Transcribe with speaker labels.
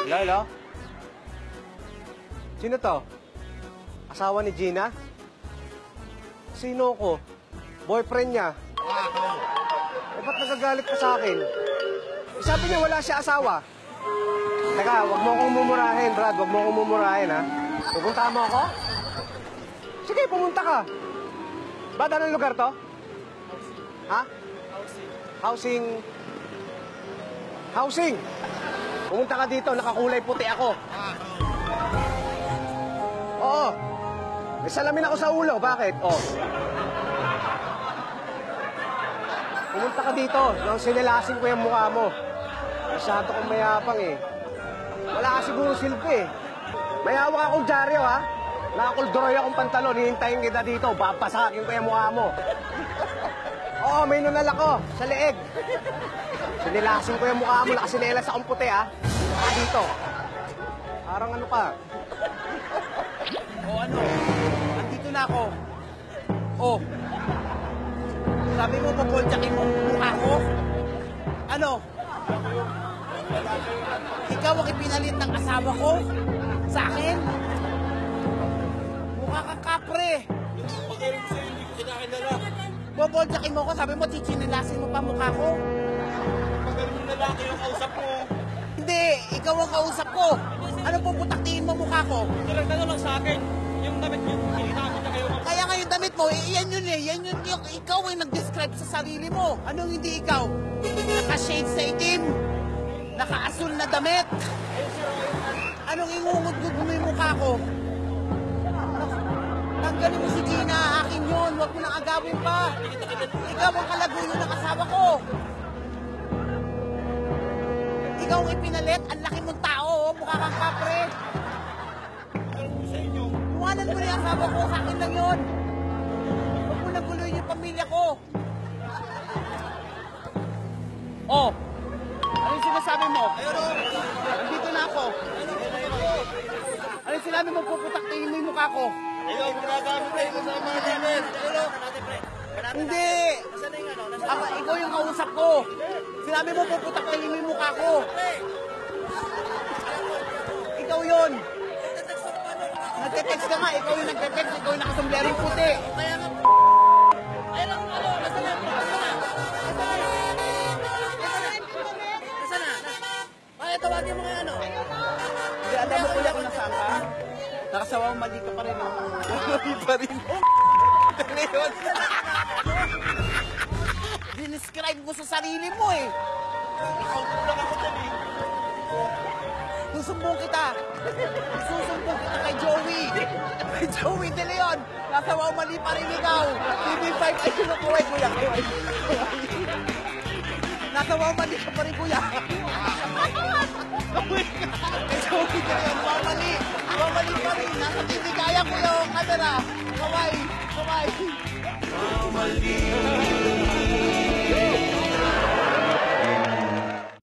Speaker 1: Hello, hello? Sino to? Asawa ni Gina? Sino ko? Boyfriend niya? Eh, ba't nagagalit ka sa akin? Eh, sabi niya wala siya asawa. Teka, wag mo akong mumurahin, Brad. Wag mo akong mumurahin, ha? Pupunta mo ako? Sige, pumunta ka. Brad, anong lugar to? Ha? Housing. Housing. Pumunta ka dito, nakakulay puti ako. Oo. May salamin ako sa ulo, bakit? Oh. Pumunta ka dito, nang sinilasin ko yung mukha mo. Masyado kong mayapang eh. Wala ka siguro silbi eh. May hawak akong dyaryo ha. Nakakuldoroy akong pantalon, hihintayin kita dito, babasakin ko yung mukha mo. Oo, may nunal ako sa leeg. Sinilasin ko yung mukha mo, nakasinelas akong puti ha. Dito. Parang ano ka.
Speaker 2: O ano, andito na ako. Oh, sabi mo papuldyakin mo mukha ko? Ano? Ikaw ang ipinalit ng asawa ko? Sa akin? Mukha kang kapre.
Speaker 3: Magaling sa'yo, hindi ko kinakilala.
Speaker 2: Papuldyakin mo ko, sabi mo chichinilasin mo pa mukha ko?
Speaker 3: Magaling yung lalaki yung kausap mo.
Speaker 2: Hindi, ikaw ang kausap ko. Ano puputaktiin mo mukha ko?
Speaker 3: Talaga lang sa akin, yung damit niyo, kinakita niya kayo.
Speaker 2: Kaya nga yung damit mo, yan yun eh. Yan yun yung ikaw ay nag-describe sa sarili mo. Anong hindi ikaw? Naka-shades na itim. Naka-asul na damit. Anong ingungod-gud mo yung mukha ko? Tanggalin mo si Gina, akin yun. Huwag mo nang agawin pa. Ikaw ang kalaguyo ng asawa ko. Ikaw ang ipinalit, ang laki mong tao, mukha kang kapre. Iwanan mo na yung asawa ko, sa akin lang yun. Huwag mo nang guloyin yung pamilya ko. Oh, ano yung sinasabi mo? Nandito na ako. Ano yung sinabi mo, puputaktingin mo yung mukha ko?
Speaker 3: Ayaw, ginagamit tayo sa mga namin.
Speaker 2: Hindi! Ikaw yung kausap ko. Sinabi mo, puputaktingin mo yung mukha ko. Ikaw yun. Nagte-text ka nga, ikaw yung nagte-text, ikaw yung nakasombrerong puti. Kaya nga, ayun lang, ano, nasa na? Nasa na? Ay, tawagin mo nga ano. Hindi, alam mo kuya kung nasaan ka? Nakasawa mo, mali ka pa rin. Mali pa rin. Dali yun. Dinescribe mo sa sarili mo eh.
Speaker 3: Ikaw kulang ako dyan eh.
Speaker 2: Susumbong kita. Susumbong kita kay Joey. Kay Joey De Leon. Nasawa mali pa rin ikaw. TV5 ay sinukuhay, kuya. Nasawa mali ka pa rin, kuya. Kay Joey De Leon, mamali. Mamali pa rin. Nasa TV kaya, kuya, ang camera. Kamay. Kamay.
Speaker 3: Mamali.